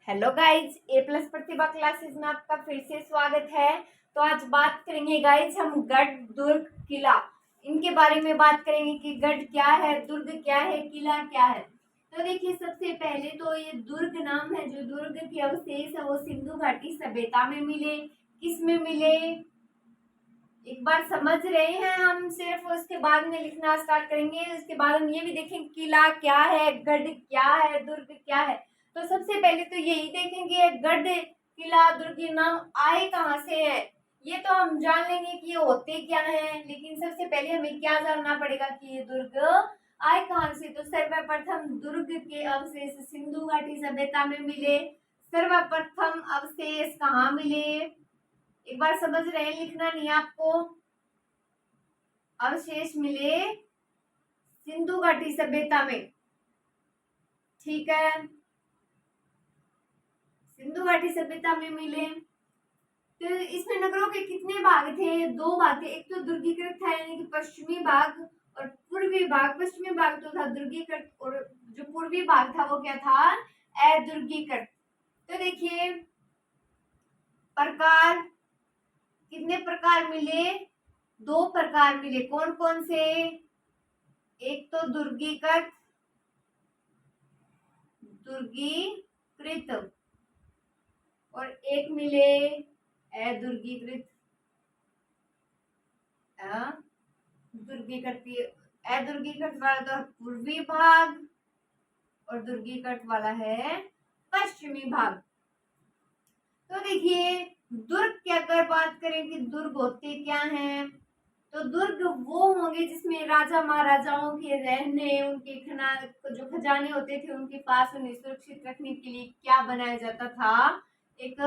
Hello guys, ए plus प्रतिभा classes में आपका फिर से स्वागत है। तो आज बात करेंगे गाइज हम गढ़, दुर्ग, किला इनके बारे में बात करेंगे कि गढ़ क्या है, दुर्ग क्या है, किला क्या है। तो देखिए, सबसे पहले तो ये दुर्ग नाम है, जो दुर्ग के अवशेष है वो सिंधु घाटी सभ्यता में मिले। किस में मिले एक बार समझ रहे हैं हम, सिर्फ उसके बाद में लिखना स्टार्ट करेंगे। उसके बाद हम ये भी देखेंगे किला क्या है, गढ़ क्या है, दुर्ग क्या है। तो सबसे पहले तो यही देखेंगे गढ़, किला, दुर्ग ये नाम आए कहाँ से है। ये तो हम जान लेंगे कि ये होते क्या है, लेकिन सबसे पहले हमें क्या जानना पड़ेगा कि ये दुर्ग आए कहाँ से। तो सर्वप्रथम दुर्ग के अवशेष सिंधु घाटी सभ्यता में मिले। सर्वप्रथम अवशेष कहाँ मिले एक बार समझ रहे हैं, लिखना नहीं है आपको। अवशेष मिले सिंधु घाटी सभ्यता में, ठीक है, सिंधु घाटी सभ्यता में मिले। तो इसमें नगरों के कितने भाग थे? दो भाग थे। एक तो दुर्गीकृत था यानी कि पश्चिमी भाग, और पूर्वी भाग। पश्चिमी भाग तो था दुर्गीकृत, और जो पूर्वी भाग था वो क्या था? अदुर्गीकृत। तो देखिए प्रकार, कितने प्रकार मिले? दो प्रकार मिले। कौन कौन से? एक तो दुर्गीकृत, और एक मिले अदुर्गीकृत। अदुर्गीकृत वाला तो पूर्वी भाग, और दुर्गीकृत वाला है पश्चिमी भाग। तो देखिए, दुर्ग की अगर बात करें कि दुर्ग होते क्या हैं, तो दुर्ग वो होंगे जिसमें राजा महाराजाओं के रहने, उनके जो खजाने होते थे उनके पास, उन्हें सुरक्षित रखने के लिए क्या बनाया जाता था? एक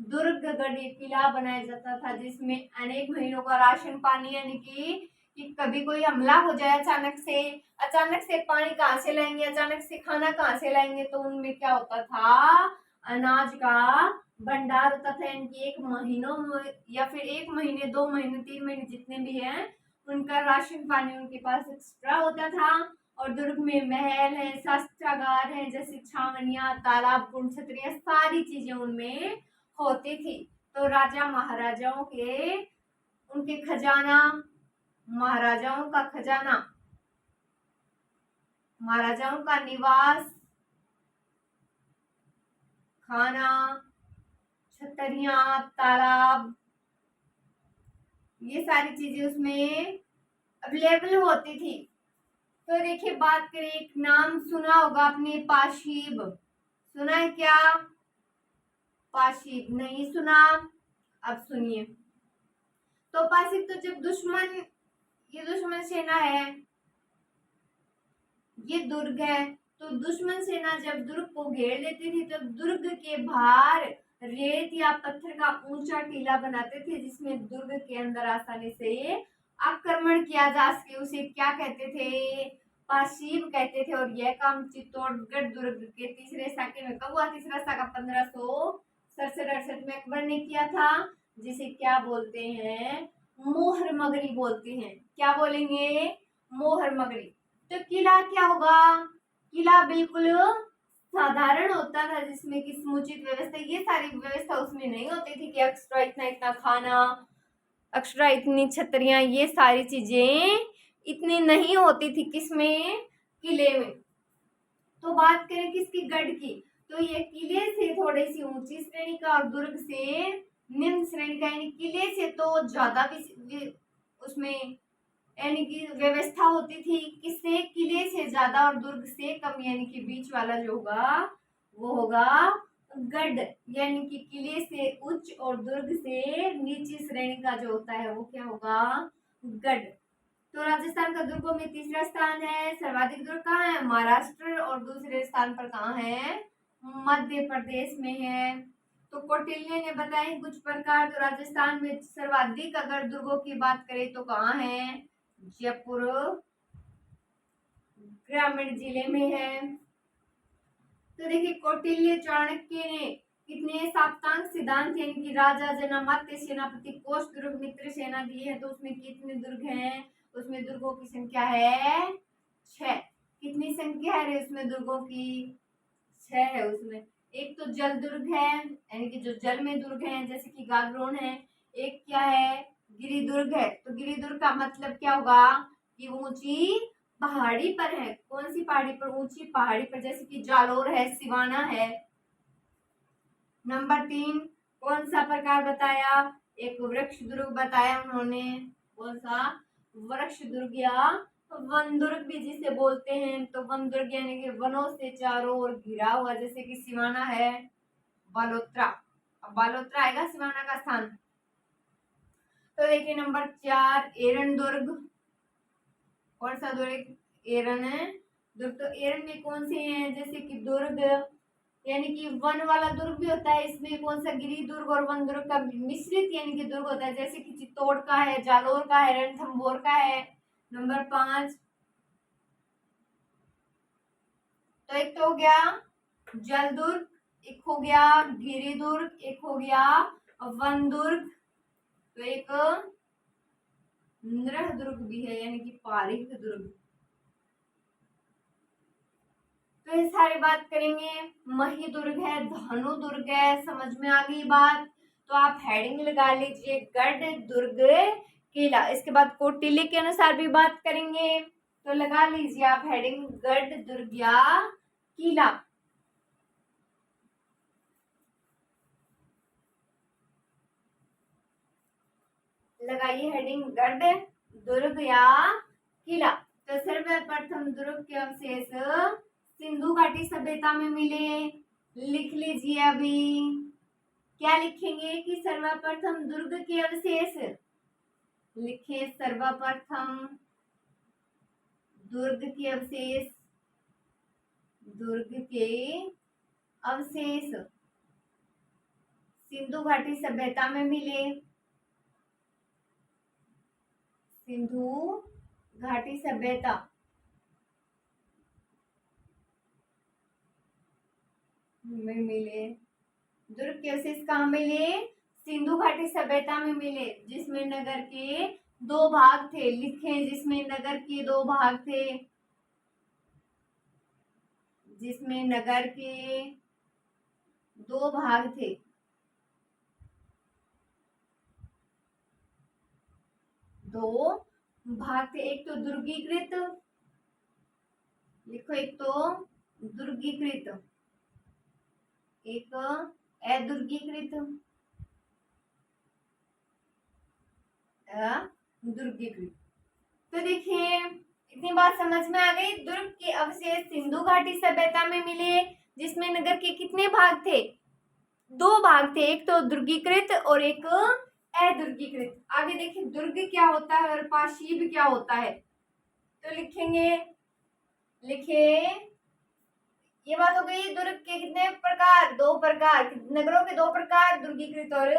दुर्ग, गढ़, किला बनाया जाता था, जिसमें अनेक महीनों का राशन पानी, यानी कि कभी कोई हमला हो जाए अचानक से पानी कहाँ से लाएंगे, अचानक से खाना कहाँ से लाएंगे। तो उनमें क्या होता था? अनाज का भंडार होता था। इनकी एक महीनों या फिर 1 महीने, 2 महीने, 3 महीने जितने भी हैं, उनका राशन पानी उनके पास एक्स्ट्रा होता था। और दुर्ग में महल है, शस्त्रागार है, जैसे छावनियां, तालाब, कुंड, छतरियां, सारी चीजें उनमें होती थी। तो राजा महाराजाओं के, उनके खजाना, महाराजाओं का खजाना, महाराजाओं का निवास, खाना, छतरियां, तालाब, ये सारी चीजें उसमें अवेलेबल होती थी। तो देखिए, बात करें, एक नाम सुना होगा आपने, पाशीब। सुना है क्या? पाशीब नहीं सुना? अब सुनिए। तो पाशीब तो जब दुश्मन, ये दुश्मन सेना है, ये दुर्ग है, तो दुश्मन सेना जब दुर्ग को घेर लेती थी, तब दुर्ग के बाहर रेत या पत्थर का ऊंचा टीला बनाते थे, जिसमें दुर्ग के अंदर आसानी से आक्रमण किया जा सके। उसे क्या कहते थे? पाशीब कहते थे। और यह काम चित्तौड़गढ़ दुर्ग के तीसरे साके में कब हुआ? तीसरा साका 1567-68 में अकबर ने किया था, जिसे क्या बोलते हैं? मोहर मगरी बोलते हैं। क्या बोलेंगे? मोहर मगरी। तो किला क्या होगा? किला बिल्कुल साधारण होता था, जिसमें कि समुचित व्यवस्था, ये सारी व्यवस्था उसमें नहीं होती थी कि एक्स्ट्रा इतना इतना खाना, एक्स्ट्रा इतनी छतरियां, ये सारी चीजें इतनी नहीं होती थी। किसमें? किले में। तो बात करें किसकी? गढ़ की। तो ये किले से थोड़ी सी ऊंची श्रेणी का, और दुर्ग से निम्न श्रेणी का। यानी किले से तो ज्यादा भी उसमें यानी कि व्यवस्था होती थी, किससे? किले से ज्यादा, और दुर्ग से कम, यानी कि बीच वाला जो होगा वो होगा गढ़। यानी कि किले से उच्च और दुर्ग से नीची श्रेणी का जो होता है वो क्या होगा? गढ़। तो राजस्थान का दुर्गों में तीसरा स्थान है। सर्वाधिक दुर्ग कहाँ है? महाराष्ट्र। और दूसरे स्थान पर कहाँ है? मध्य प्रदेश में है। तो कौटिल्य ने बताए कुछ प्रकार। तो राजस्थान में सर्वाधिक अगर दुर्गों की बात करें तो कहाँ है? जयपुर ग्रामीण जिले में है। तो देखिए, कौटिल्य चाणक्य ने कितने साप्तांग सिद्धांत, यानी कि राजा, जनामात्य, सेनापति, कोष, दुर्ग, मित्र, सेना दिए हैं। तो उसमें कितने दुर्ग हैं? उसमें दुर्गों की संख्या है 6। कितनी संख्या है उसमें दुर्गों की? 6 है उसमें। एक तो जल दुर्ग है, यानी कि जो जल में दुर्ग है जैसे कि गागरोन है। एक क्या है, गिरि दुर्ग है। तो गिरि दुर्ग का मतलब क्या होगा कि ऊंची पहाड़ी पर है। कौन सी पहाड़ी पर, ऊंची पहाड़ी पर, जैसे कि जालोर है, सिवाना है। नंबर 3 कौन सा प्रकार बताया, एक वृक्ष दुर्ग बताया उन्होंने। कौन सा, वृक्ष दुर्ग या वन दुर्ग भी जिसे बोलते हैं। तो वन दुर्ग यानी कि वनों से चारों ओर घिरा हुआ, जैसे कि सिवाना है, बालोत्रा। अब बालोत्रा आएगा सिवाना का स्थान। तो देखिए नंबर 4 एरन दुर्ग। कौन सा दुर्ग, एरन है दुर्ग। तो एरन में कौन से हैं, जैसे कि दुर्ग यानी कि वन वाला दुर्ग भी होता है, इसमें कौन सा, गिरि दुर्ग और वन दुर्ग का मिश्रित यानी कि दुर्ग होता है, जैसे कि चित्तौड़ का है, जालोर का है, रणथंभौर का है। नंबर 5, तो एक तो हो गया जल दुर्ग, एक हो गया गिरि दुर्ग, एक हो गया वन दुर्ग, तो एक नृह दुर्ग भी है यानी कि पारिक दुर्ग। तो ये सारी बात करेंगे। मही दुर्ग है, धनु दुर्ग है, समझ में आ गई बात। तो आप हेडिंग लगा लीजिए गढ़ दुर्ग किला। इसके बाद कौटिल्य के अनुसार भी बात करेंगे, तो लगा लीजिए आप हेडिंग गढ़ दुर्ग या किला। लगाइए हेडिंग गढ़ दुर्ग या किला। तो सर्वप्रथम दुर्ग के अवशेष सिंधु घाटी सभ्यता में मिले। लिख लीजिए अभी, क्या लिखेंगे कि सर्वप्रथम दुर्ग के अवशेष, लिखे सर्वप्रथम दुर्ग के अवशेष, दुर्ग के अवशेष सिंधु घाटी सभ्यता में मिले। सिंधु घाटी सभ्यता में मिले। दुर्ग के अवशेष कहाँ मिले, सिंधु घाटी सभ्यता में मिले, जिसमें नगर के 2 भाग थे। लिखे, जिसमें नगर के 2 भाग थे, जिसमें नगर के 2 भाग थे। दो भाग थे, एक तो दुर्गीकृत, लिखो, एक तो दुर्गीकृत, एक अदुर्गीकृत। दुर्गीकृत। तो देखिए इतनी बात समझ में आ गई। दुर्ग के अवशेष सिंधु घाटी सभ्यता में मिले, जिसमें नगर के कितने भाग थे, 2 भाग थे, एक तो दुर्गीकृत और एक अदुर्गीकृत। आगे देखिए दुर्ग क्या होता है और पाशीब क्या होता है, तो लिखेंगे, लिखे, ये बात हो गई दुर्ग के कितने प्रकार, 2 प्रकार, नगरों के 2 प्रकार, दुर्गीकृत और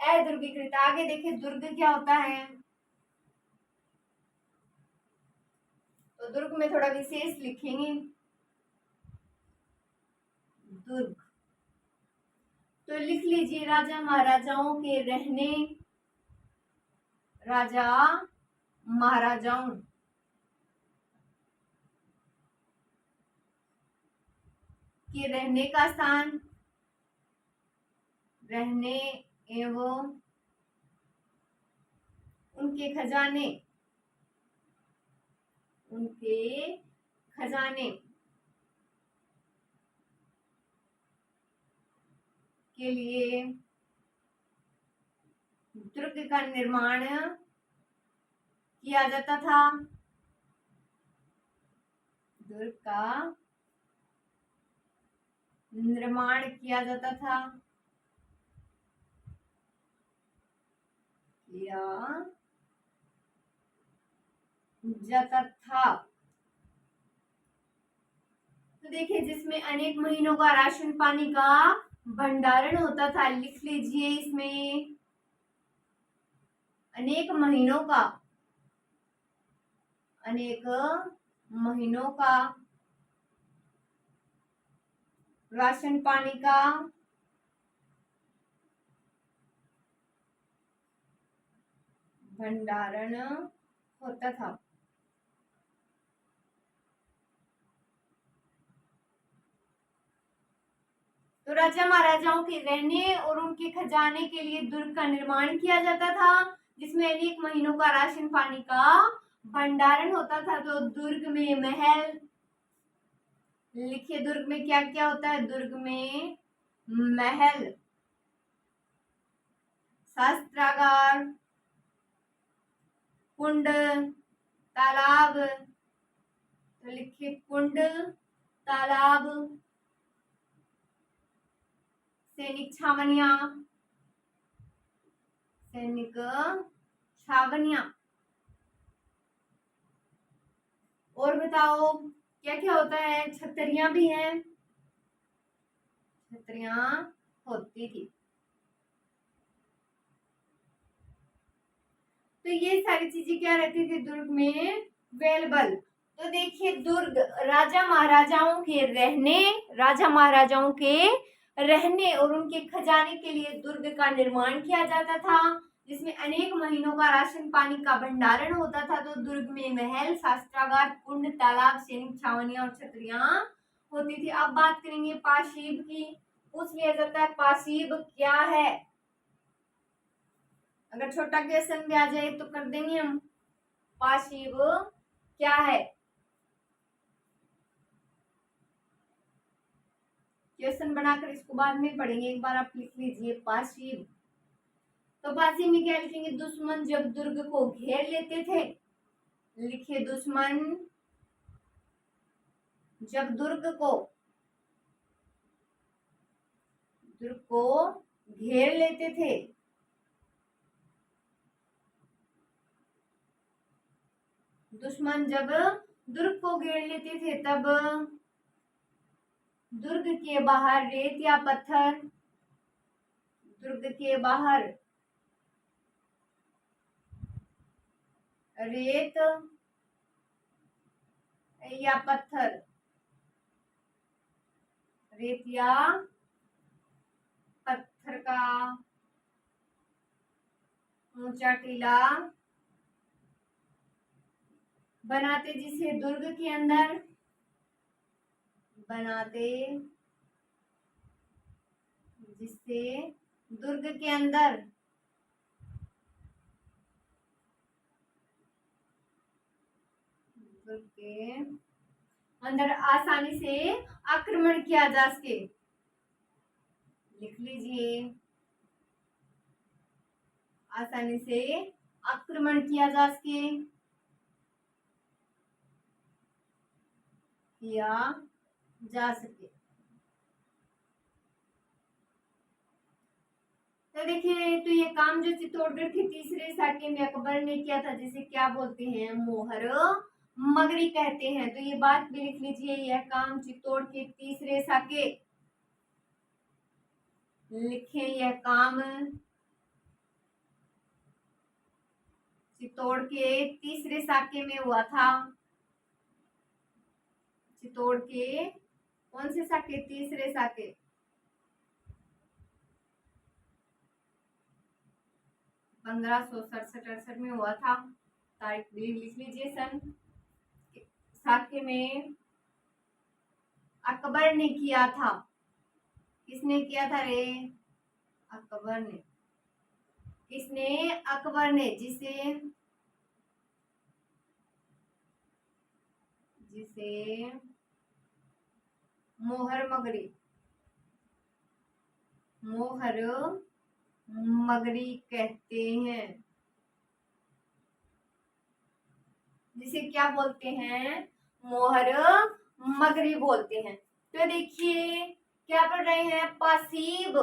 अदुर्गीकृत। आगे देखिए दुर्ग क्या होता है, तो दुर्ग में थोड़ा विशेष लिखेंगे, दुर्ग। तो लिख लीजिए राजा महाराजाओं के रहने, राजा महाराजाओं के रहने का स्थान, रहने एवं उनके खजाने, उनके खजाने के लिए दुर्ग का निर्माण किया जाता था। दुर्ग का निर्माण किया जाता था, किया जाता था। तो देखिए जिसमें अनेक महीनों का राशन पानी का भंडारण होता था। लिख लीजिए इसमें अनेक महीनों का, अनेक महीनों का राशन पानी का भंडारण होता था। तो राजा महाराजाओं के रहने और उनके खजाने के लिए दुर्ग का निर्माण किया जाता था, जिसमें अनेक महीनों का राशन पानी का भंडारण होता था। तो दुर्ग में महल, लिखिए दुर्ग में क्या क्या होता है। दुर्ग में महल, शस्त्रागार, कुंड, तालाब, तो लिखिए कुंड, तालाब, सैनिक छावनियां, सैनिक छावनियां। और बताओ क्या क्या होता है। छतरियां भी हैं, छतरियां होती थी। तो ये सारी चीजें क्या रहती थी दुर्ग में अवेलेबल। तो देखिए दुर्ग राजा महाराजाओं के रहने, राजा महाराजाओं के रहने और उनके खजाने के लिए दुर्ग का निर्माण किया जाता था, जिसमें अनेक महीनों का राशन पानी का भंडारण होता था। तो दुर्ग में महल, शस्त्रागार, कुंड, तालाब, सैनिक छावनियां और छतरियां होती थी। अब बात करेंगे पाशीब की। पूछ लिया जाता है पाशीब क्या है। अगर छोटा क्वेश्चन भी आ जाए तो कर देंगे हम। पाशीब क्या है। क्वेश्चन बनाकर इसको बाद में पढ़ेंगे, एक बार आप लिख लीजिए पाशीब। तो पाशीब में क्या लिखेंगे। दुश्मन जब दुर्ग को घेर लेते थे, लिखिए दुश्मन जब दुर्ग को घेर लेते थे, दुश्मन जब दुर्ग को घेर लेते थे तब दुर्ग के बाहर रेत या पत्थर, दुर्ग के बाहर रेत या पत्थर, रेत या पत्थर का ऊंचा टीला बनाते, जिसे दुर्ग के अंदर बनाते, जिससे दुर्ग के अंदर दुर्ग के अंदर आसानी से आक्रमण किया जा सके। लिख लीजिए आसानी से आक्रमण किया जा सके, किया जा सके। तो देखिए तो ये काम जो चित्तौड़गढ़ के तीसरे साके में अकबर ने किया था, जिसे क्या बोलते हैं, मोहर मगरी कहते हैं। तो ये बात भी लिख लीजिए, यह काम चित्तौड़ के तीसरे साके, लिखे यह काम चित्तौड़ के तीसरे साके में हुआ था। चित्तौड़ के कौन से साके, तीसरे साके, 1567-68 में हुआ था। तारीख भी लिख लीजिए। सन साके में अकबर ने किया था। किसने किया था रे, अकबर ने। किसने, अकबर ने, जिसे मोहर मगरी, मोहर मगरी कहते हैं, जिसे क्या बोलते हैं, मोहर मगरी बोलते हैं। तो देखिए क्या पढ़ रहे हैं, पासीब।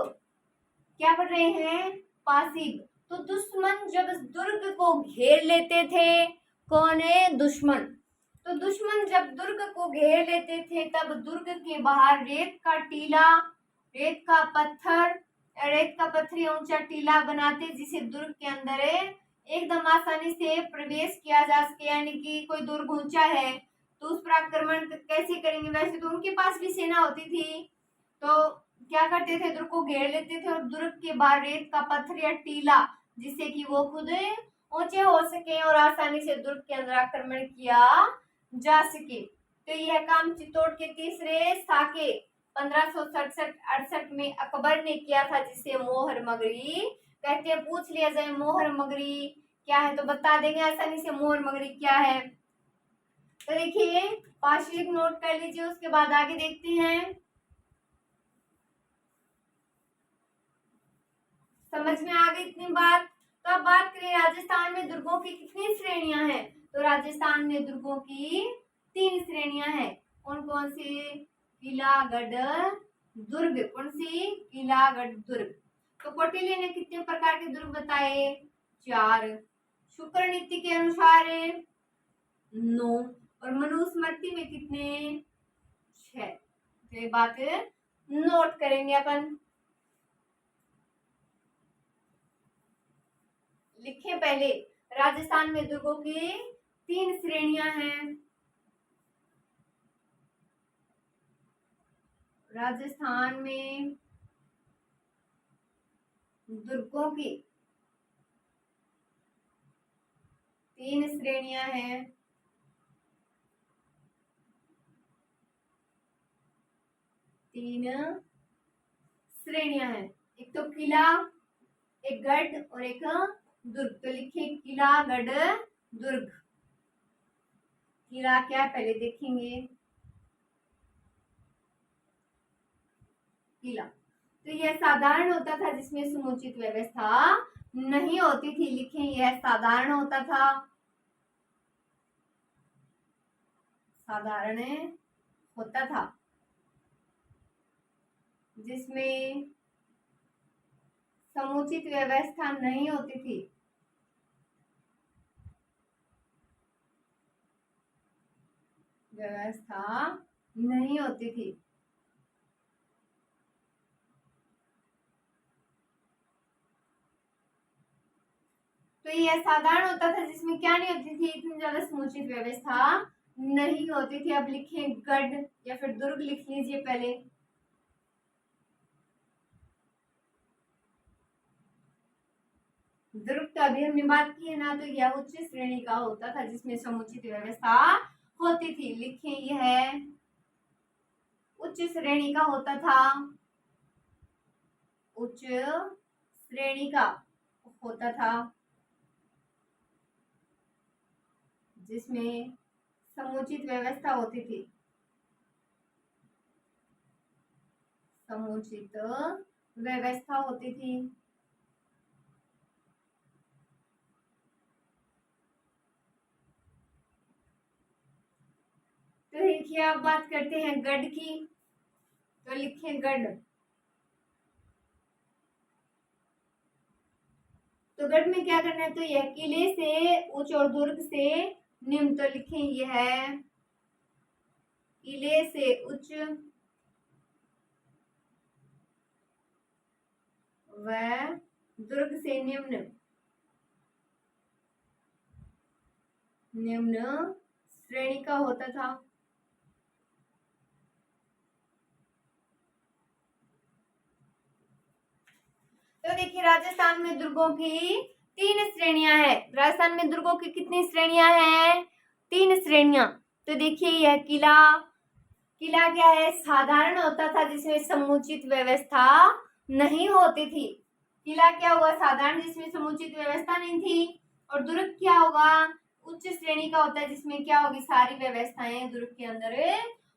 क्या पढ़ रहे हैं, पासीब। तो दुश्मन जब दुर्ग को घेर लेते थे, कौन है, दुश्मन। तो दुश्मन जब दुर्ग को घेर लेते थे तब दुर्ग के बाहर रेत का टीला, रेत का पत्थर या ऊंचा टीला बनाते, जिसे दुर्ग के अंदर एकदम आसानी से प्रवेश किया जा सके। यानी कि कोई दुर्ग ऊंचा है तो उस पर आक्रमण कैसे करेंगे। वैसे तो उनके पास भी सेना होती थी, तो क्या करते थे, दुर्ग को घेर लेते थे और दुर्ग के बाहर रेत का पत्थर या टीला, जिससे कि वो खुद ऊंचे हो सके और आसानी से दुर्ग के अंदर आक्रमण किया जा सके। तो यह काम चित्तौड़ के तीसरे साके, 1567-68 में अकबर ने किया था, जिसे मोहर मगरी कहते हैं। पूछ लिया जाए मोहर मगरी क्या है तो बता देंगे आसानी से मोहर मगरी क्या है। तो देखिए पार्श्विक नोट कर लीजिए, उसके बाद आगे देखते हैं। समझ में आ गई इतनी बात। तो अब बात करें राजस्थान में दुर्गों की कितनी श्रेणियां हैं। तो राजस्थान में दुर्गों की 3 श्रेणियां हैं। कौन कौन सी। किला गढ़ दुर्ग। कौन सी। किला गढ़ दुर्ग। तो कौटिल्य ने कितने प्रकार के दुर्ग बताए। 4। शुक्र नीति के अनुसार 9 और मनुस्मृति में कितने। 6। तो ये बात नोट करेंगे अपन। लिखें पहले। राजस्थान में दुर्गों की 3 श्रेणियां हैं। राजस्थान में दुर्गों की 3 श्रेणियां हैं। 3 श्रेणियां हैं। एक तो किला, एक गढ़ और एक दुर्ग। तो लिखिए किला गढ़ दुर्ग। किला क्या पहले देखेंगे। किला तो यह साधारण होता था, जिसमें समुचित व्यवस्था नहीं होती थी। लिखें यह साधारण होता था। साधारण होता था जिसमें समुचित व्यवस्था नहीं होती थी। व्यवस्था नहीं होती थी। तो यह साधारण होता था जिसमें क्या नहीं होती थी, इतनी ज्यादा समुचित व्यवस्था नहीं होती थी। अब लिखें गढ़ या फिर दुर्ग लिख लीजिए पहले। दुर्ग तो अभी हमने बात की है ना, तो यह उच्च श्रेणी का होता था जिसमें समुचित व्यवस्था होती थी। लिखें यह उच्च श्रेणी का होता था। उच्च श्रेणी का होता था जिसमें समुचित व्यवस्था होती थी। समुचित व्यवस्था होती थी। तो देखिए अब बात करते हैं गढ़ की। तो लिखें गढ़। तो गढ़ में क्या करना है, तो यह किले से उच्च और दुर्ग से निम्न। तो लिखें यह किले से उच्च व दुर्ग से निम्न श्रेणी का होता था। तो देखिए राजस्थान में दुर्गों की 3 श्रेणियां हैं। राजस्थान में दुर्गों की कितनी श्रेणियां हैं। 3 श्रेणियां। तो देखिए यह किला। किला क्या है, साधारण होता था जिसमें समुचित व्यवस्था नहीं होती थी। किला क्या हुआ, साधारण जिसमें समुचित व्यवस्था नहीं थी। और दुर्ग क्या होगा, उच्च श्रेणी का होता है जिसमें क्या होगी, सारी व्यवस्थाएं दुर्ग के अंदर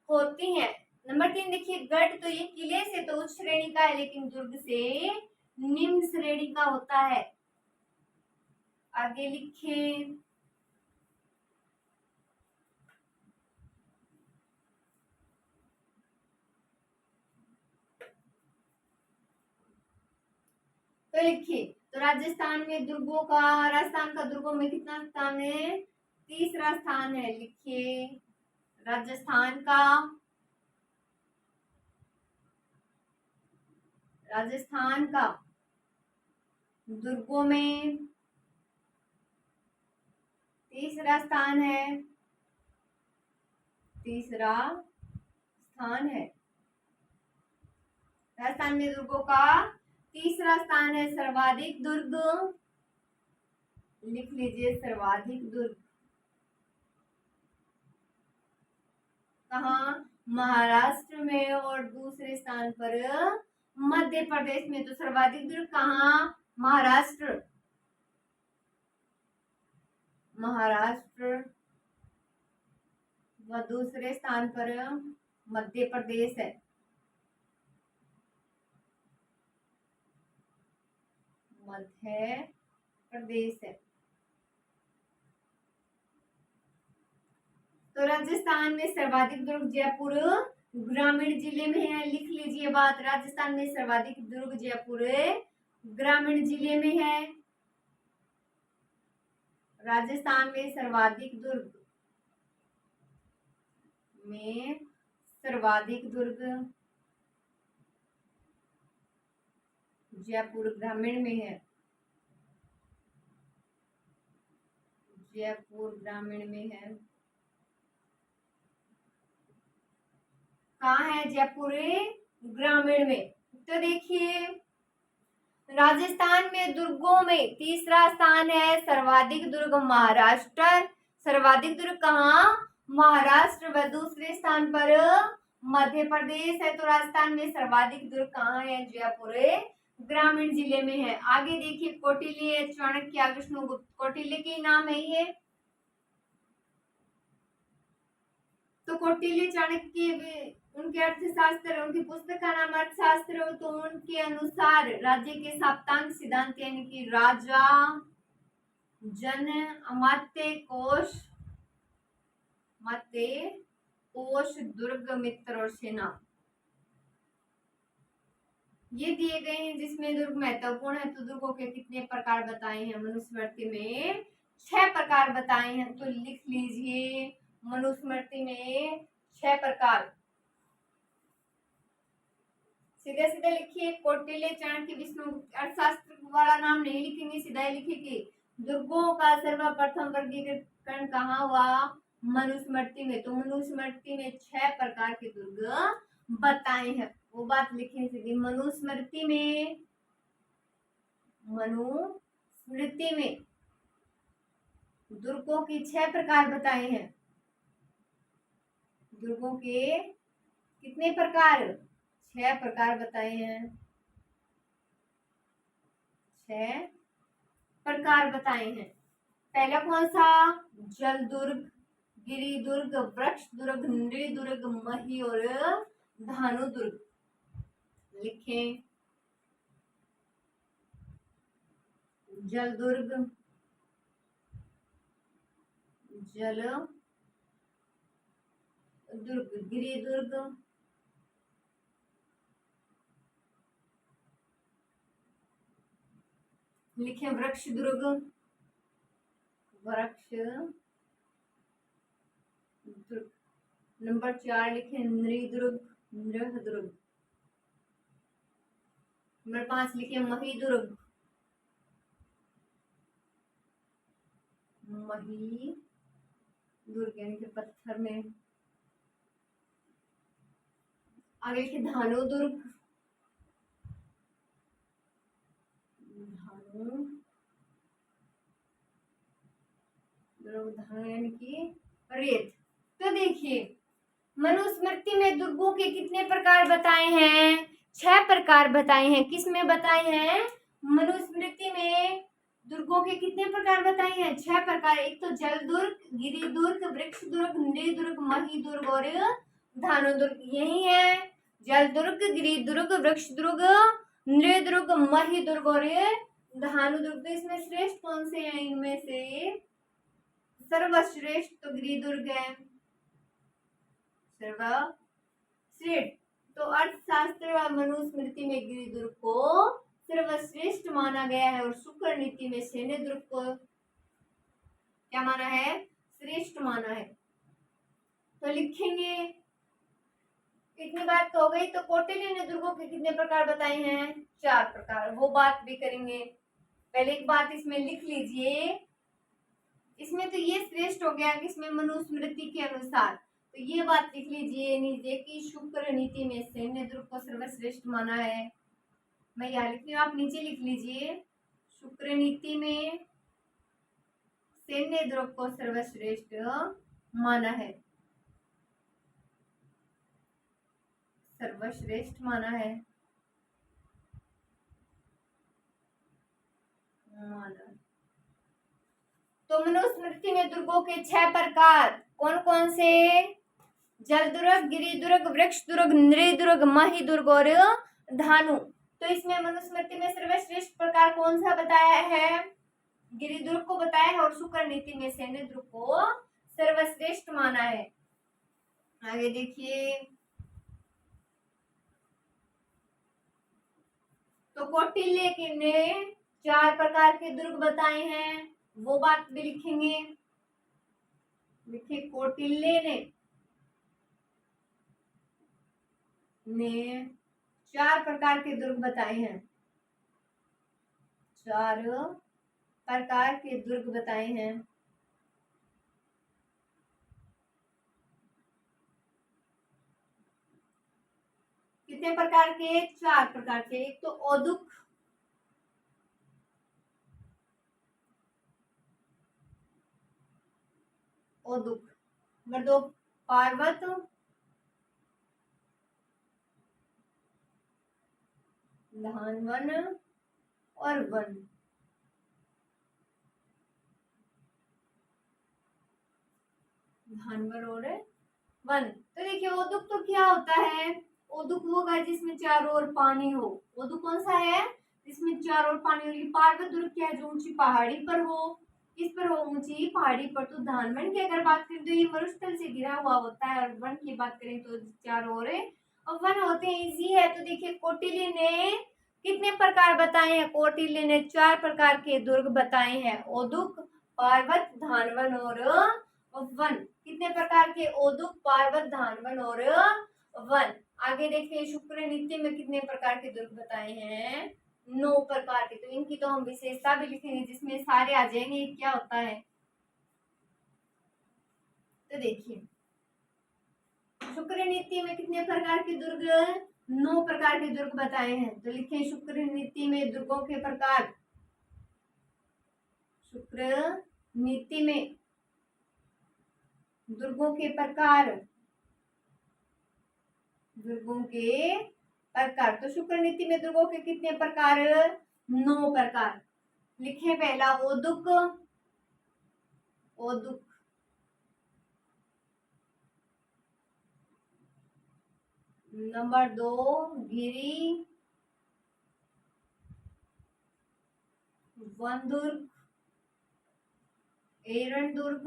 होती हैं। नंबर 3 देखिए गढ़। तो ये किले से तो उच्च श्रेणी का है, लेकिन दुर्ग से निम्न श्रेणी का होता है। आगे लिखें। तो लिखिए। तो राजस्थान में दुर्गों का, राजस्थान का दुर्गों में कितना स्थान है, 3रा स्थान है। लिखिए राजस्थान का, राजस्थान का दुर्गों में 3रा स्थान है। 3रा स्थान है। राजस्थान में दुर्गों का 3रा स्थान है। सर्वाधिक दुर्ग लिख लीजिए। सर्वाधिक दुर्ग कहाँ, महाराष्ट्र में, और दूसरे स्थान पर मध्य प्रदेश में। तो सर्वाधिक दुर्ग कहाँ? महाराष्ट्र, महाराष्ट्र, व दूसरे स्थान पर मध्य प्रदेश है। मध्य प्रदेश है। तो राजस्थान में सर्वाधिक दुर्ग जयपुर ग्रामीण जिले में है। लिख लीजिए बात, राजस्थान में सर्वाधिक दुर्ग जयपुर ग्रामीण जिले में है। राजस्थान में सर्वाधिक दुर्ग जयपुर ग्रामीण में है। जयपुर ग्रामीण में है। कहाँ है? जयपुर ग्रामीण में। तो देखिए, राजस्थान में दुर्गों में तीसरा स्थान है सर्वाधिक दुर्ग महाराष्ट्र। सर्वाधिक दुर्ग कहाँ? महाराष्ट्र, व दूसरे स्थान पर मध्य प्रदेश है। तो राजस्थान में सर्वाधिक दुर्ग कहाँ है? जयपुर ग्रामीण जिले में है। आगे देखिए, कौटिल्य, चाणक्य, विष्णुगुप्त, कौटिल्य के नाम है ये। तो कौटिल्य, चाणक्य, उनके अर्थशास्त्र, उनकी पुस्तक का नाम अर्थशास्त्र। तो उनके अनुसार राज्य के साप्तांग सिद्धांत यानी कि राजा, जन, अमात्य कोश, दुर्ग, मित्र और सेना, ये दिए गए हैं जिसमें दुर्ग महत्वपूर्ण है। तो दुर्गों के कितने प्रकार बताए हैं? मनुस्मृति में 6 प्रकार बताए हैं। तो लिख लीजिए, मनुस्मृति में 6 प्रकार। सीधे सीधे लिखिए, कौटिल्य, चाणक्य, विष्णुगुप्त। अर्थशास्त्र वाला नाम नहीं लिखेंगे, सीधा लिखिए। दुर्गों का सर्वप्रथम वर्गीकरण कहाँ हुआ? मनुस्मृति में। तो मनुस्मृति में 6 प्रकार के दुर्ग बताए हैं, वो बात लिखें सीधी। मनुस्मृति में दुर्गों के 6 प्रकार बताए हैं। दुर्गों के कितने प्रकार? 6 प्रकार बताए हैं। 6 प्रकार बताए हैं। पहला कौन सा? जल दुर्ग, गिरि दुर्ग, वृक्ष दुर्ग, नृ दुर्ग, मही और धानु दुर्ग। लिखें, जल दुर्ग, जल दुर्ग, गिरि दुर्ग, लिखें वृक्ष दुर्ग, नंबर 4 लिखें नृ दुर्ग, नृह दुर्ग। नंबर 5 लिखें मही दुर्ग, मही दुर्ग यानी कि पत्थर में। आगे लिखे धानु दुर्ग, धानु यानी कि रेत। तो देखिए, मनुस्मृति में दुर्गों के कितने प्रकार बताए हैं? 6 प्रकार बताए हैं। किस में बताए हैं? मनुस्मृति में दुर्गों के कितने प्रकार बताए हैं? 6 प्रकार। एक तो जल दुर्ग, गिरि दुर्ग, वृक्ष दुर्ग, नृ दुर्ग, मही दुर्ग और धानु दुर्ग। यही है, जल दुर्ग, गिरि दुर्ग, वृक्ष दुर्ग, नृ दुर्ग, मही दुर्ग और धानु दुर्ग। तो इसमें श्रेष्ठ कौन से हैं? इनमें से सर्वश्रेष्ठ तो गिरि दुर्ग है, सर्वश्रेष्ठ। तो अर्थशास्त्र व मनुस्मृति में गिरि दुर्ग को सर्वश्रेष्ठ माना गया है, और शुक्र नीति में सैन्य दुर्ग को क्या माना है? श्रेष्ठ माना है। तो लिखेंगे, इतनी बात तो हो गई। तो कौटिल्य ने दुर्गों के कितने प्रकार बताए हैं? 4 प्रकार, वो बात भी करेंगे। पहले एक बात इसमें लिख लीजिए, इसमें तो ये श्रेष्ठ हो गया कि इसमें मनुस्मृति के अनुसार। तो ये बात लिख लीजिए नीचे कि शुक्र नीति में सैन्य दुर्ग को सर्वश्रेष्ठ माना है। मैं यहाँ लिख रही हूँ, आप नीचे लिख लीजिए, शुक्र नीति में सैन्य दुर्ग को सर्वश्रेष्ठ माना है। सर्वश्रेष्ठ माना है। तो मनुस्मृति में दुर्गों के 6 प्रकार कौन कौन से? जल दुर्ग, गिरि दुर्ग, वृक्ष दुर्ग, नृदुर्ग, मही दुर्ग और धानु। तो इसमें मनुस्मृति में सर्वश्रेष्ठ प्रकार कौन सा बताया है? गिरि दुर्ग को बताया है और शुक्र नीति में सैन्य दुर्ग को सर्वश्रेष्ठ माना है। आगे देखिए, तो कौटिल्य ने 4 प्रकार के दुर्ग बताए हैं, वो बात भी लिखेंगे। लिखिए, कौटिल्य ने 4 प्रकार के दुर्ग बताए हैं। 4 प्रकार के दुर्ग बताए हैं। कितने प्रकार के? 4 प्रकार के। एक तो औदुक, औदुक। नंबर 2 पार्वत, धानवन और वन। धानवर और वन। तो देखिए, औदुक तो क्या होता है? औदुक वो होगा जिसमें चारों ओर पानी हो। औदुक कौन सा है? जिसमें चारों ओर पानी हो। पार्वत दुर्ग क्या है? जो ऊंची पहाड़ी पर हो। किस पर हो? ऊंची पहाड़ी पर। तो धानवन की अगर बात करें तो ये मरुस्थल से घिरा हुआ होता है, और वन की बात करें तो चारों ओर वन होते हैं। इजी है। तो देखिए, कौटिल्य ने कितने प्रकार बताए हैं? कौटिल्य ने 4 प्रकार के दुर्ग बताए हैं, औदुक, पार्वत, धानवन और वन। कितने प्रकार के? औदुक, पार्वत, धानवन और वन। आगे देखिए, शुक्र नीति में कितने प्रकार के दुर्ग बताए हैं? 9 प्रकार के। तो इनकी तो हम विशेषता भी लिखेंगे जिसमें सारे आ जाएंगे क्या होता है। तो देखिए, शुक्र नीति में कितने प्रकार के दुर्ग? 9 प्रकार के दुर्ग बताए हैं। तो लिखें, शुक्र नीति में दुर्गों के प्रकार। शुक्र नीति में दुर्गों के प्रकार। दुर्गों के प्रकार। तो शुक्र नीति में दुर्गों के कितने प्रकार? 9 प्रकार। लिखें, पहला औदुक, औदुक। नंबर 2 गिरी, वन दुर्ग, एरण दुर्ग,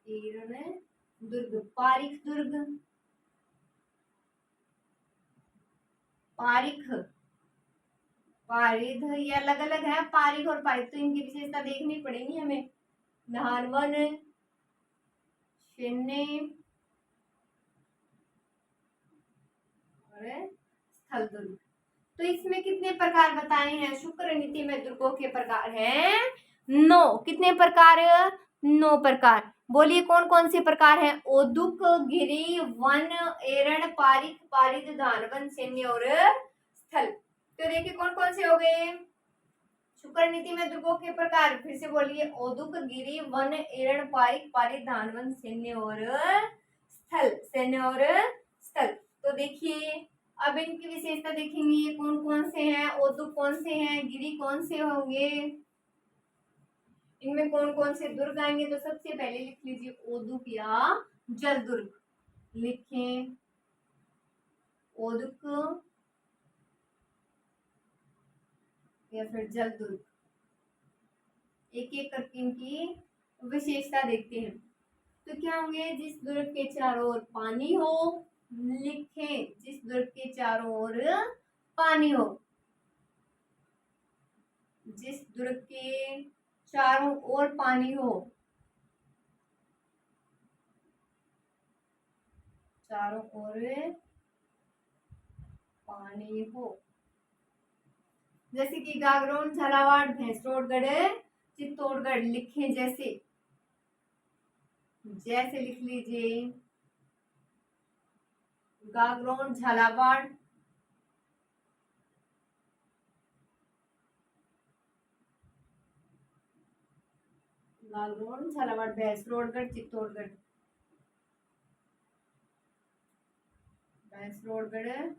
एरण दुर्ग, पारिख दुर्ग, पारिख, पारिध। ये अलग अलग है, पारिख और पारिख। तो इनकी विशेषता देखनी पड़ेगी हमें। धानवन, शून्य और स्थल दुर्ग। तो इसमें कितने प्रकार बताए हैं? शुक्र नीति में दुर्गों के प्रकार हैं 9। कितने प्रकार? 9 प्रकार। बोलिए, कौन कौन से प्रकार हैं? औदुक, गिरि, वन, एरण, पारिख, पारिध, धानवन, सैन्य और स्थल। तो देखिए, कौन कौन से हो गए? शुक्र नीति में दुर्गों के प्रकार। फिर से बोलिए, औदुक, गिरि, वन, एरण, पारिख, पारिध, धानवन, सैन्य और स्थल। सैन्य और स्थल। तो देखिए, अब इनकी विशेषता देखेंगे, कौन कौन से हैं। औदुक कौन से हैं? गिरि कौन से होंगे? इनमें कौन कौन से दुर्ग आएंगे? तो सबसे पहले लिख लीजिए औदुक या जल दुर्ग। लिखें, औदुक या फिर जल दुर्ग। एक एक करके इनकी विशेषता देखते हैं। तो क्या होंगे? जिस दुर्ग के चारों ओर पानी हो। लिखें, जिस दुर्ग के चारों ओर पानी हो। जिस दुर्ग के चारों ओर पानी हो। चारों ओर पानी हो। जैसे कि गागरोन, झालावाड़, भैंसरोडगढ़, चित्तौड़गढ़। लिखें, जैसे जैसे लिख लीजिए, गागरोन, झालावाड़, गागरोन, झालावाड़, भैंसरोडगढ़, चित्तौड़गढ़। भैंसरोडगढ़,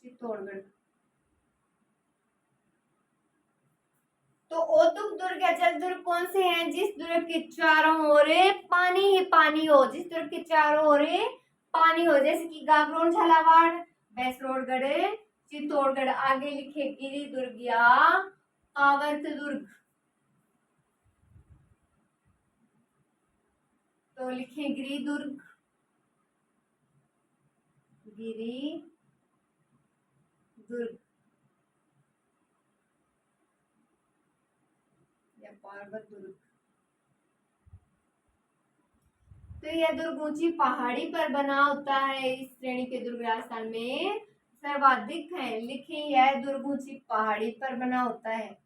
चित्तौड़गढ़। तो ओतुक दुर्ग या जल दुर्ग कौन से हैं? जिस दुर्ग के चारों ओर पानी ही पानी हो, जिस दुर्ग के चारों ओर पानी हो, जैसे कि गागरोन, झालावाड़, भैंसरोडगढ़, चित्तौड़गढ़। आगे लिखे गिरि दुर्ग या पावर्त दुर्ग। तो लिखे गिरि दुर्ग, गिरि दुर्ग या पार्वत दुर्ग। तो यह दुर्ग ऊंची पहाड़ी पर बना होता है। इस श्रेणी के दुर्ग राजस्थान में सर्वाधिक हैं। लिखे यह दुर्ग ऊंची पहाड़ी पर बना होता है,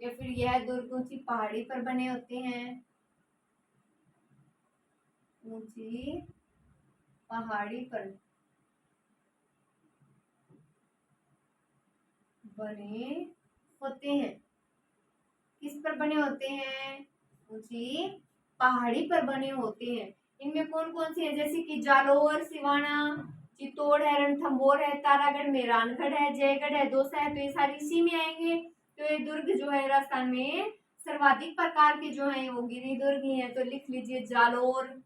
या फिर यह दुर्ग ऊंची पहाड़ी पर बने होते हैं। ऊंची पहाड़ी पर बने होते हैं। किस पर बने होते हैं? ऊंची पहाड़ी पर बने होते हैं। इनमें कौन कौन से हैं? जैसे कि जालोर, सिवाना, चित्तौड़ है, रणथंभौर है, तारागढ़, मेहरानगढ़ है, जयगढ़ है, दौसा है। तो ये सारी इसी में आएंगे। तो ये दुर्ग जो है राजस्थान में सर्वाधिक प्रकार के जो है वो गिरि दुर्ग ही है। तो लिख लीजिए जालोर,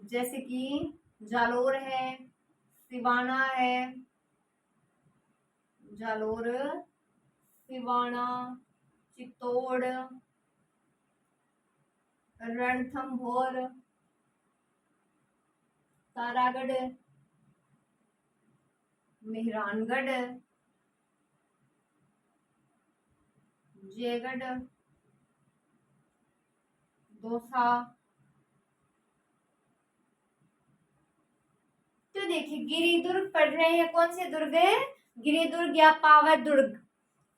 जैसे कि जालोर है, सिवाना है, जालोर, सिवाना, चित्तौड़, रणथंभौर, तारागढ़, मेहरानगढ़, जयगढ़, दौसा। तो देखिए गिरि दुर्ग पढ़ रहे हैं, कौन से दुर्ग है? गिरि दुर्ग या पावर दुर्ग।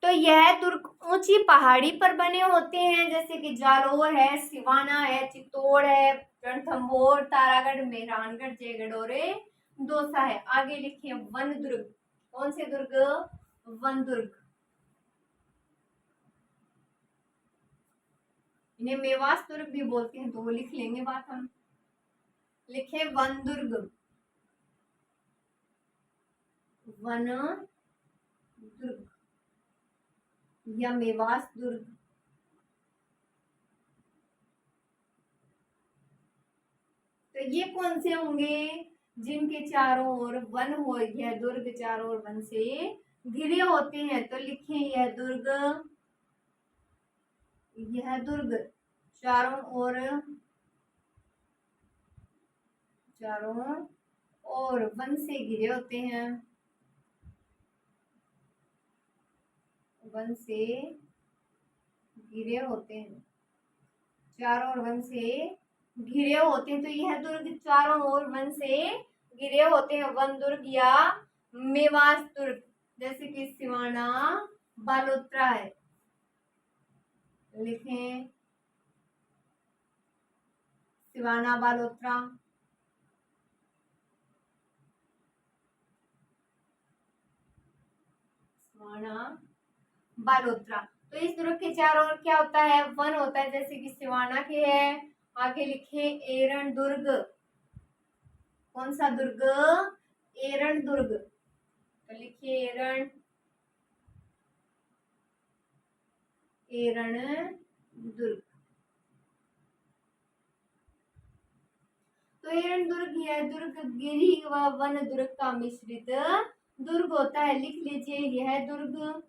तो यह दुर्ग ऊंची पहाड़ी पर बने होते हैं, जैसे कि जालोर है, सिवाना है, चित्तौड़ है, रणथंभौर, तारागढ़, मेहरानगढ़, जयगढ़ और दौसा है। आगे लिखिए वन दुर्ग। कौन से दुर्ग? वन दुर्ग। इन्हें मेवास दुर्ग भी बोलते हैं, तो वो लिख लेंगे बात हम। लिखे वन दुर्ग, वन दुर्ग या मेवास दुर्ग। तो ये कौन से होंगे? जिनके चारों ओर वन हो, यह दुर्ग चारों ओर वन से घिरे होते हैं। तो लिखें यह दुर्ग चारों ओर वन से घिरे होते हैं, वन से घिरे होते हैं, चारों ओर वन से घिरे होते हैं। तो यह दुर्ग चारों ओर वन से घिरे होते हैं, वन दुर्ग या मेवास दुर्ग। जैसे कि सिवाना, बालोतरा है। लिखें सिवाना, बालोतरा। सिवाना, बालोतरा। तो इस दुर्ग के चारों ओर क्या होता है? वन होता है, जैसे कि सिवाना के है। आगे लिखे एरण दुर्ग। कौन सा दुर्ग? एरण दुर्ग। तो लिखिए एरण दुर्ग। तो एरण दुर्ग यह दुर्ग गिरि व वन दुर्ग का मिश्रित दुर्ग होता है। लिख लीजिए यह दुर्ग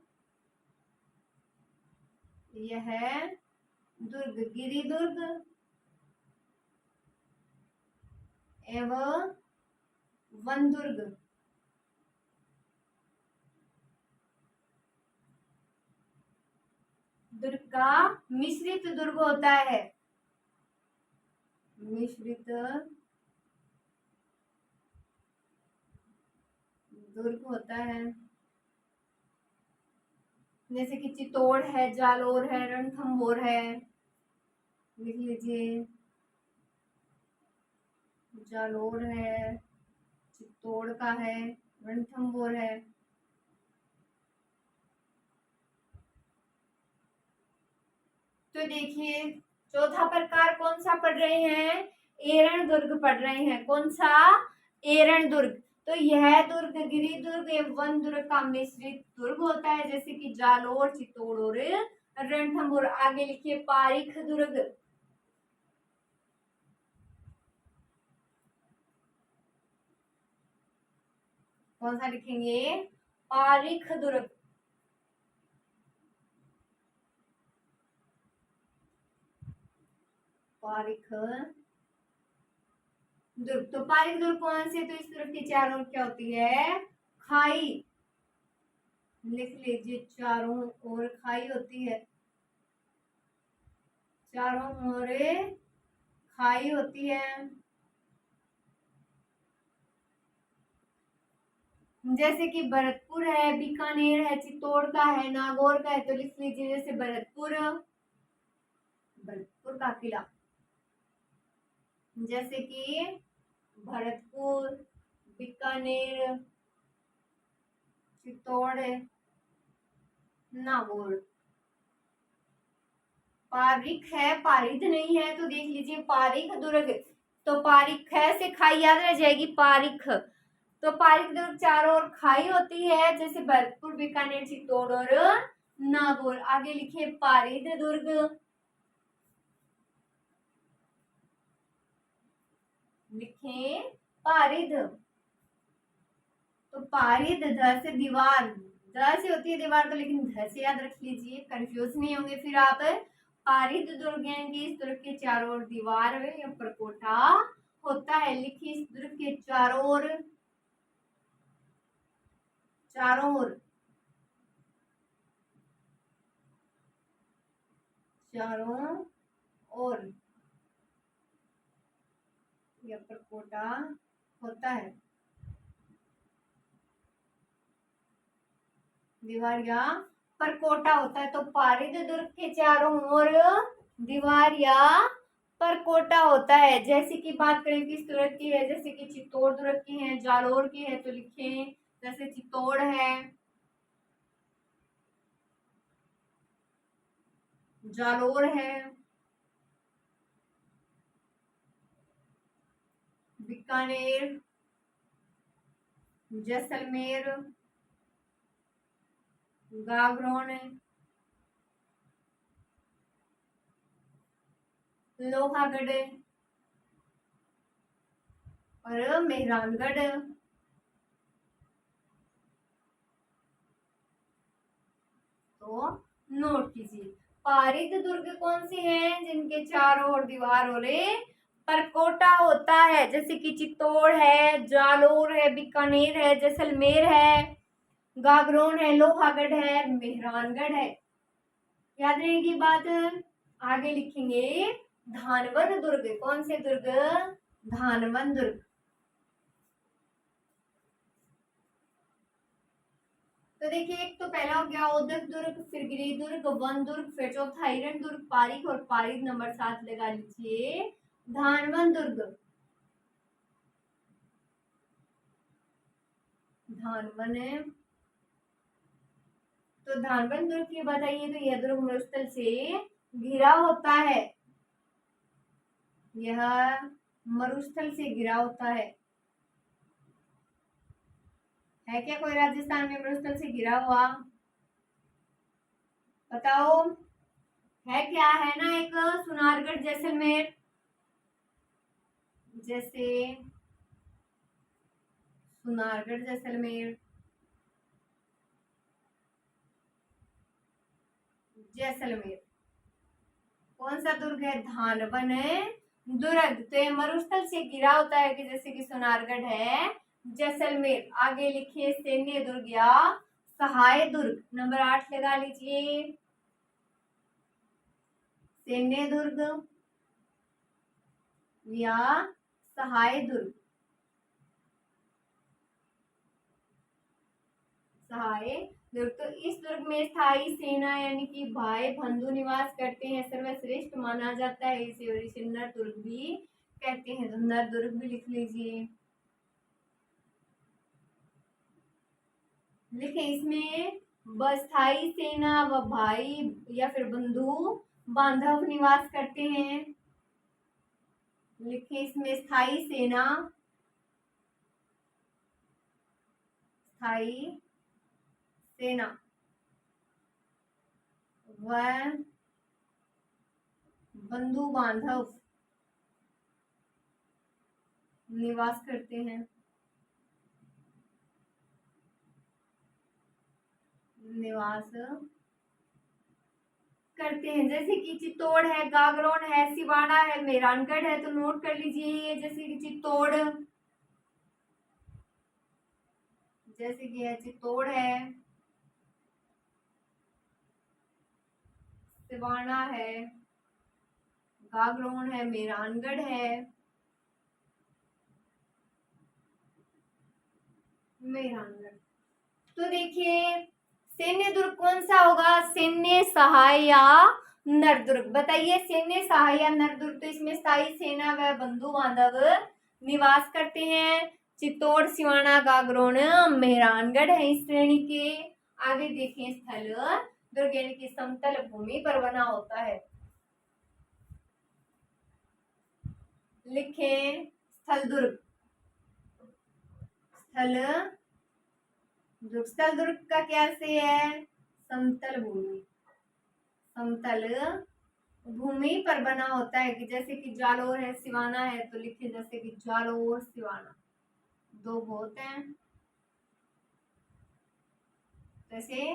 गिरि दुर्ग एवं वन दुर्ग का मिश्रित दुर्ग होता है। मिश्रित दुर्ग होता है, जैसे कि चित्तौड़ है, जालोर है, रणथंभौर है। लिख लीजिए जालोर है, चित्तौड़ का है, रणथंभौर है। तो देखिए चौथा प्रकार कौन सा पढ़ रहे हैं? एरण दुर्ग पढ़ रहे हैं। कौन सा? एरण दुर्ग। तो यह दुर्ग गिरि दुर्ग एवं वन दुर्ग का मिश्रित दुर्ग होता है, जैसे कि जालोर, चित्तौड़ और रणथंभौर। आगे लिखिए पारीख दुर्ग। कौन सा लिखेंगे? पारीख दुर्ग। पारीख दुर्ग। तो पारीख दुर्ग कौन से? तो इस दुर्ग की चारों ओर क्या होती है? खाई। लिख लीजिए, चारों ओर खाई होती है। चारों ओर खाई होती है। जैसे कि भरतपुर है, बीकानेर है, चित्तौड़ का है, नागौर का है। तो लिख लीजिए जैसे भरतपुर, भरतपुर का किला। जैसे कि भरतपुर, बीकानेर, चित्तौड़, नागौर। पारीख है, पारिद नहीं है, तो देख लीजिए पारीख दुर्ग। तो पारीख है से खाई याद रह जाएगी, पारीख। तो पारीख दुर्ग चारों ओर खाई होती है, जैसे भरतपुर, बीकानेर, चित्तौड़ और नागौर। आगे लिखिए पारिद दुर्ग। लिखें पारिद। तो पारिद ध से दीवार, ध से होती है दीवार, तो लेकिन ध से याद रख लीजिए, कंफ्यूज नहीं होंगे फिर आप। पारिद दुर्ग यानी कि इस दुर्ग के चारों ओर दीवार है या परकोटा होता है। लिखिए इस दुर्ग के चारों ओर, चारों ओर, चारों ओर या परकोटा होता है। दीवार या परकोटा होता है। तो पारिद दुर्ग के चारों ओर दीवार या परकोटा होता है। जैसे कि बात करें किस दुर्ग की है, जैसे कि चित्तौड़ दुर्ग की है, जालोर की है। तो लिखें जैसे चित्तौड़ है, जालोर है, बीकानेर, जैसलमेर, गागरोन, लोहागढ़ और मेहरानगढ़। तो नोट कीजिए, पारिद दुर्ग कौन से हैं? जिनके चारों ओर दीवार और परकोटा होता है, जैसे कि चित्तौड़ है, जालोर है, बीकानेर है, जैसलमेर है, गागरोन है, लोहागढ़ है, मेहरानगढ़ है। याद रहेगी बात। आगे लिखेंगे धानवन दुर्ग। कौन से दुर्ग? धानवन दुर्ग। तो देखिए, एक तो पहला हो गया औदक दुर्ग, फिर गिरि दुर्ग, वन दुर्ग, फिर चौथा हिरण दुर्ग, पारीख और पारिद। नंबर 7 लगा लीजिए धानवन दुर्ग। धानवन है। तो धानवन दुर्ग की बताइए, तो यह दुर्ग मरुस्थल से घिरा होता है। यह मरुस्थल से घिरा होता है क्या कोई राजस्थान में मरुस्थल से घिरा हुआ? बताओ, है क्या? है ना एक सुनारगढ़, जैसलमेर। जैसे सुनारगढ़, जैसलमेर, जैसलमेर। कौन सा दुर्ग है? धानवन है दुर्ग। तो ये मरुस्थल से घिरा होता है, कि जैसे कि सुनारगढ़ है, जैसलमेर। आगे लिखिए सैन्य दुर्ग या सहाय दुर्ग। नंबर 8 लगा लीजिए सैन्य दुर्ग या सहाय दुर्ग। सहाय दुर्ग। तो इस दुर्ग में स्थायी सेना यानी कि भाई बंधु निवास करते हैं। सर्वश्रेष्ठ माना जाता है इसे, और इसे नर दुर्ग भी कहते हैं। तो नर दुर्ग भी लिख लीजिए। लिखे इसमें स्थायी सेना व भाई या फिर बंधु बांधव निवास करते हैं। लिखे इसमें स्थायी सेना, स्थायी सेना व बंधु बांधव निवास करते हैं, निवास करते हैं। जैसे कि चित्तौड़ है, गागरोन है, सिवाना है, मेहरानगढ़ है, तो नोट कर लीजिए ये। जैसे कि चित्तौड़, जैसे कि है चित्तौड़ है, सिवाना है, गागरोन है, मेहरानगढ़ है, मेहरानगढ़। तो देखिए सैन्य दुर्ग कौन सा होगा? सैन्य सहाय या नरदुर्ग। बताइए सैन्य सहाय या नरदुर्ग। तो इसमें स्थायी सेना व बंधु बांधव निवास करते हैं। चित्तौड़, सिवाना, गागरोन, मेहरानगढ़ है इस श्रेणी के। आगे देखें स्थल दुर्ग यानी कि समतल भूमि पर बना होता है। लिखें स्थल दुर्ग, स्थल दुर्ग। स्थल दुर्ग का क्या से है? समतल भूमि, समतल भूमि पर बना होता है। कि जैसे कि जालोर है, सिवाना है, तो लिखे जैसे कि जालोर, सिवाना, दो बहुत हैं जैसे।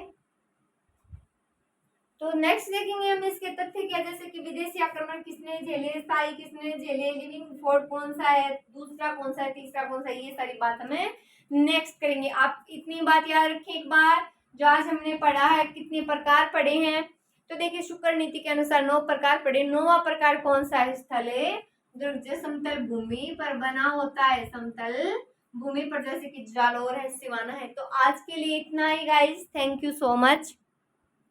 तो नेक्स्ट देखेंगे हम इसके तथ्य क्या। जैसे कि विदेशी आक्रमण किसने झेले, स्थायी किसने झेले, लिविंग फोर्ट कौन सा है, दूसरा कौन सा है, तीसरा कौन सा है, ये सारी बात हमें नेक्स्ट करेंगे। आप इतनी बात याद रखें एक बार। जो आज हमने पढ़ा है, कितने प्रकार पढ़े हैं। तो देखिए शुक्र नीति के अनुसार 9 प्रकार पढ़े। 9वां प्रकार कौन सा है? स्थल दुर्ग, जो समतल भूमि पर बना होता है, समतल भूमि पर, जैसे कि जालोर है, सिवाना है। तो आज के लिए इतना ही guys, thank you so much.